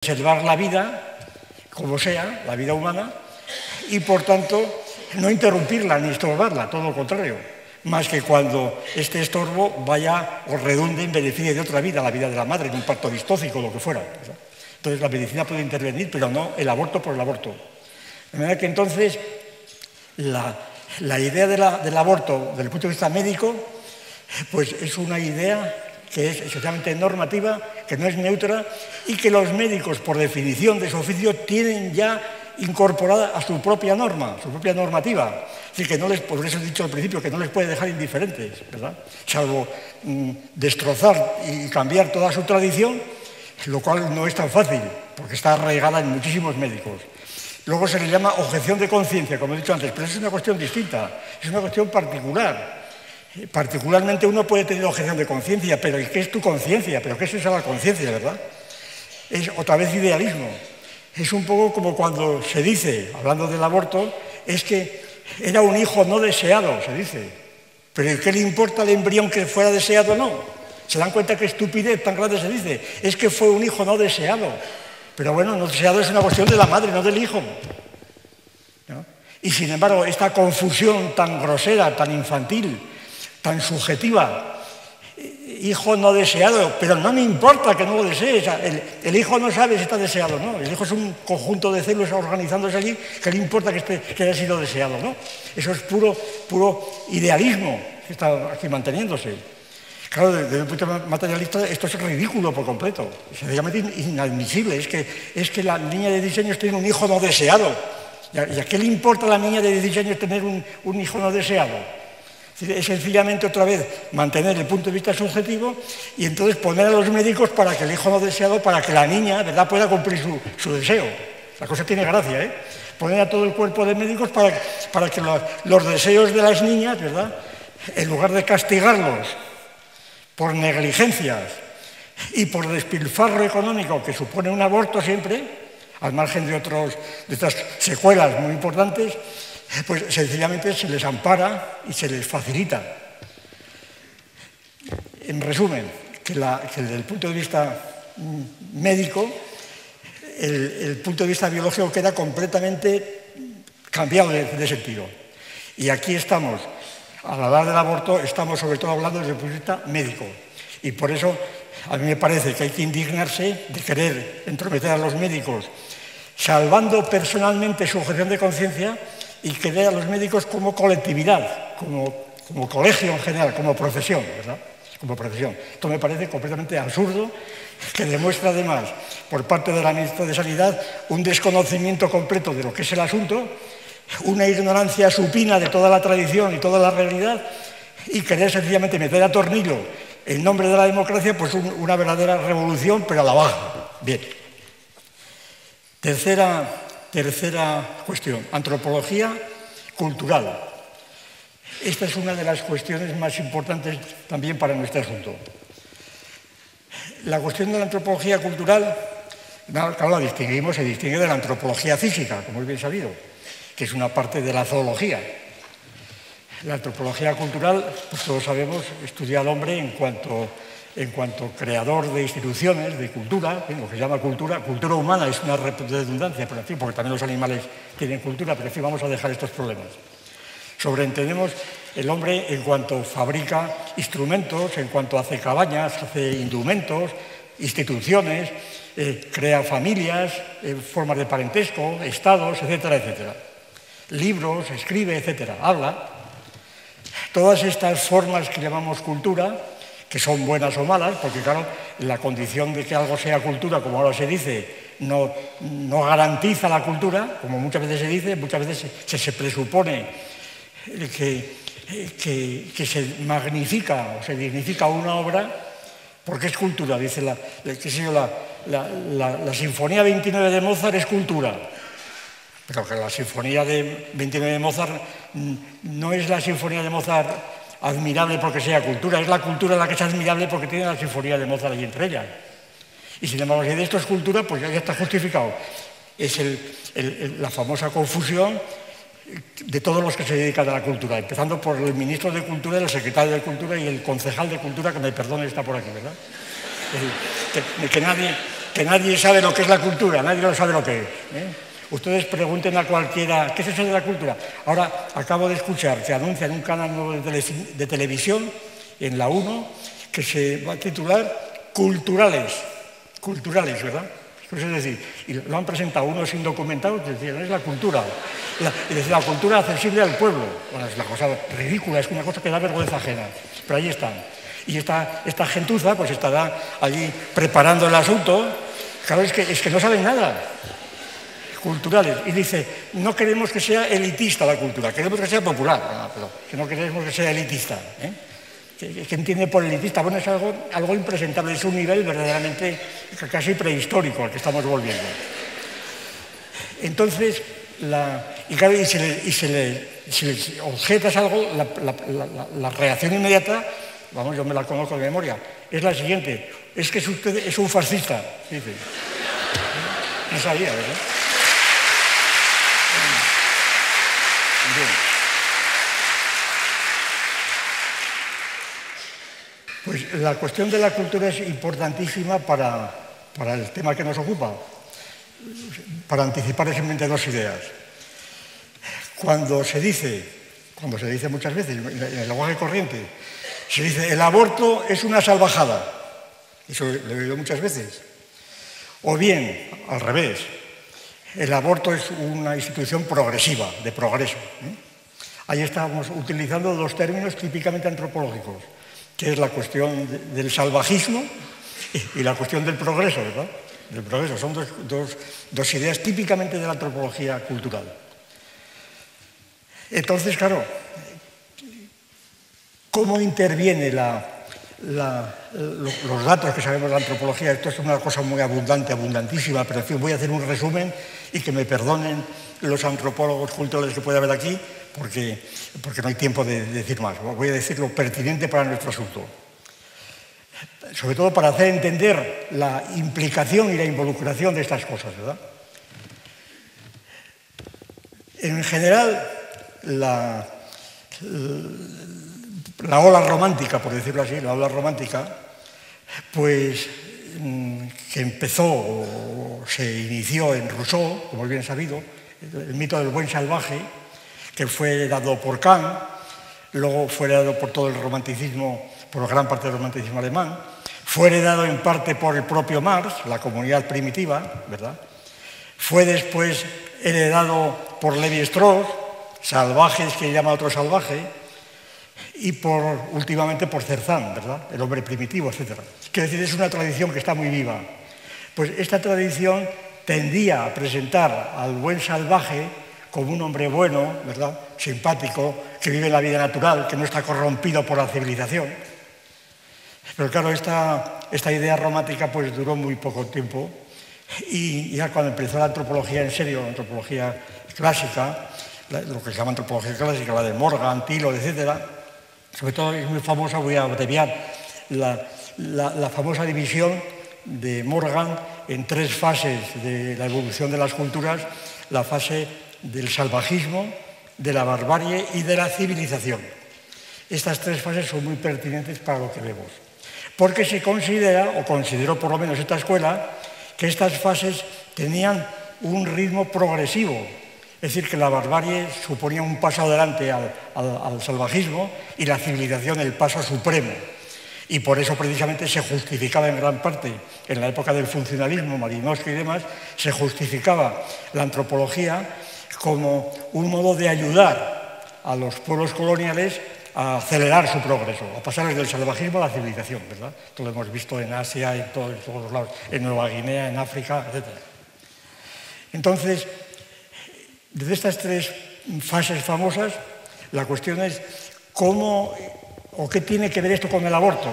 preservar la vida, como sea, la vida humana, y por tanto no interrumpirla ni estorbarla, todo lo contrario, más que cuando este estorbo vaya o redunde en beneficio de otra vida, la vida de la madre, en un parto distóxico, lo que fuera. Entonces la medicina puede intervenir, pero no el aborto por el aborto. De manera que entonces la idea del aborto, desde el punto de vista médico, pues es una idea que es esencialmente normativa, que no es neutra y que los médicos, por definición de su oficio, tienen ya incorporada a su propia norma, su propia normativa. Es decir, que no les, por eso he dicho al principio, que no les puede dejar indiferentes, ¿verdad? Salvo destrozar y cambiar toda su tradición, lo cual no es tan fácil, porque está arraigada en muchísimos médicos. Luego se le llama objeción de conciencia, como he dicho antes, pero eso es una cuestión distinta, es una cuestión particular. Particularmente uno puede tener objeción de conciencia, pero ¿qué es tu conciencia? ¿Pero qué es esa la conciencia, verdad? Es otra vez idealismo. Es un poco como cuando se dice, hablando del aborto, es que era un hijo no deseado, se dice. Pero ¿qué le importa al embrión que fuera deseado o no? ¿Se dan cuenta qué estupidez tan grande se dice? Es que fue un hijo no deseado. Pero bueno, no deseado es una cuestión de la madre, no del hijo, ¿no? Y sin embargo, esta confusión tan grosera, tan infantil, tan subjetiva, hijo no deseado, pero no me importa que no lo desees, el hijo no sabe si está deseado o no, el hijo es un conjunto de células organizándose allí, que le importa que haya sido deseado, ¿no? Eso es puro idealismo que está aquí manteniéndose. Claro, desde un punto de vista materialista esto es ridículo por completo, es sencillamente inadmisible, es que la niña de 16 años tiene un hijo no deseado, ¿y a qué le importa a la niña de 16 años tener un hijo no deseado? Es sencillamente otra vez mantener el punto de vista subjetivo y entonces poner a los médicos para que el hijo no deseado, para que la niña, ¿verdad?, pueda cumplir su deseo. La cosa tiene gracia, ¿eh? Poner a todo el cuerpo de médicos para que los deseos de las niñas, ¿verdad?, en lugar de castigarlos por negligencias y por despilfarro económico que supone un aborto siempre, al margen de estas secuelas muy importantes, pues sencillamente se les ampara y se les facilita. En resumen, que desde el punto de vista médico, el punto de vista biológico queda completamente cambiado de sentido. Y aquí estamos, al hablar del aborto, estamos sobre todo hablando desde el punto de vista médico. Y por eso a mí me parece que hay que indignarse de querer entrometer a los médicos, salvando personalmente su objeción de conciencia, y que ve a los médicos como colectividad, como colegio en general, como profesión, ¿verdad? Como profesión. Esto me parece completamente absurdo, que demuestra además, por parte de la ministra de Sanidad, un desconocimiento completo de lo que es el asunto, una ignorancia supina de toda la tradición y toda la realidad, y querer sencillamente meter a tornillo en nombre de la democracia, pues una verdadera revolución, pero a la baja. Bien. Tercera cuestión, antropología cultural. Esta es una de las cuestiones más importantes también para nuestro asunto. La cuestión de la antropología cultural, claro, la distinguimos, se distingue de la antropología física, como es bien sabido, que es una parte de la zoología. La antropología cultural, pues todos sabemos, estudia al hombre en cuanto creador de instituciones, de cultura, lo que se llama cultura humana es una redundancia, pero en fin, porque también los animales tienen cultura, pero en fin, vamos a dejar estos problemas. Sobreentendemos el hombre en cuanto fabrica instrumentos, en cuanto hace cabañas, hace indumentos, instituciones, crea familias, formas de parentesco, estados, etcétera, etcétera. Libros, escribe, etcétera, habla. Todas estas formas que llamamos cultura, que son buenas o malas, porque claro, la condición de que algo sea cultura, como ahora se dice, no garantiza la cultura, como muchas veces se dice, muchas veces se presupone que se magnifica o se dignifica una obra, porque es cultura, dice la Sinfonía 29 de Mozart es cultura, pero que la Sinfonía de 29 de Mozart no es la Sinfonía de Mozart admirable porque sea cultura, es la cultura la que es admirable porque tiene la sinfonía de Mozart allí entre ellas. Y sin embargo, si de esto es cultura, pues ya está justificado. Es la famosa confusión de todos los que se dedican a la cultura, empezando por el ministro de Cultura, el secretario de Cultura y el concejal de Cultura, que me perdone, está por aquí, ¿verdad? que nadie sabe lo que es la cultura, nadie lo sabe lo que es. Ustedes pregunten a cualquiera, ¿qué es eso de la cultura? Ahora acabo de escuchar que anuncian un canal nuevo de televisión, en la 1, que se va a titular Culturales. Culturales, ¿verdad? Pues es decir, y lo han presentado unos indocumentados, decían, es la cultura. Y decía, la cultura accesible al pueblo. Bueno, es una cosa ridícula, es una cosa que da vergüenza ajena. Pero ahí están. Y esta gentuza pues estará allí preparando el asunto. Claro, es que no saben nada. Culturales. Y dice, no queremos que sea elitista la cultura, queremos que sea popular. Pero que no queremos que sea elitista. ¿Qué entiende por elitista? Bueno, es algo impresentable, es un nivel verdaderamente casi prehistórico al que estamos volviendo. Entonces, si se le objetas algo, la reacción inmediata, vamos, yo me la conozco de memoria, es la siguiente, es que usted es un fascista, dice. No sabía, ¿verdad? Bien. Pues la cuestión de la cultura es importantísima para el tema que nos ocupa, para anticipar simplemente dos ideas. Cuando se dice muchas veces, en el lenguaje corriente, se dice el aborto es una salvajada, eso lo he oído muchas veces, o bien, al revés, el aborto es una institución progresiva, de progreso. Ahí estamos utilizando dos términos típicamente antropológicos, que es la cuestión del salvajismo y la cuestión del progreso, ¿verdad? Del progreso. Son dos ideas típicamente de la antropología cultural. Entonces, claro, ¿cómo interviene los datos que sabemos de la antropología? Esto es una cosa muy abundante, abundantísima, pero en fin, voy a hacer un resumen y que me perdonen los antropólogos culturales que puede haber aquí, porque no hay tiempo de decir más. Voy a decir lo pertinente para nuestro asunto. Sobre todo para hacer entender la implicación y la involucración de estas cosas, ¿verdad? En general, la ola romántica, por decirlo así, la ola romántica, pues que empezó o se inició en Rousseau, como es bien sabido, el mito del buen salvaje, que fue dado por Kant, luego fue dado por todo el romanticismo, por gran parte del romanticismo alemán, fue heredado en parte por el propio Marx, la comunidad primitiva, ¿verdad? Fue después heredado por Levi-Strauss, Salvajes, que llama otro salvaje, y últimamente por Cézanne, ¿verdad? El hombre primitivo, etc. Quiero decir, es una tradición que está muy viva. Pues esta tradición tendía a presentar al buen salvaje como un hombre bueno, ¿verdad? Simpático, que vive la vida natural, que no está corrompido por la civilización. Pero claro, esta idea romántica pues duró muy poco tiempo y ya cuando empezó la antropología en serio, la antropología clásica, lo que se llama antropología clásica, la de Morgan, Tylor, etc., sobre todo es muy famosa, voy a abreviar, la famosa división de Morgan en tres fases de la evolución de las culturas, la fase del salvajismo, de la barbarie y de la civilización. Estas tres fases son muy pertinentes para lo que vemos, porque se considera, o consideró por lo menos esta escuela, que estas fases tenían un ritmo progresivo, es decir, que la barbarie suponía un paso adelante al salvajismo y la civilización el paso supremo. Y por eso precisamente se justificaba en gran parte, en la época del funcionalismo, Malinowski y demás, se justificaba la antropología como un modo de ayudar a los pueblos coloniales a acelerar su progreso, a pasar desde el salvajismo a la civilización, ¿verdad? Esto lo hemos visto en Asia, en todos los lados, en Nueva Guinea, en África, etc. Entonces, desde estas tres fases famosas, la cuestión es cómo o qué tiene que ver esto con el aborto.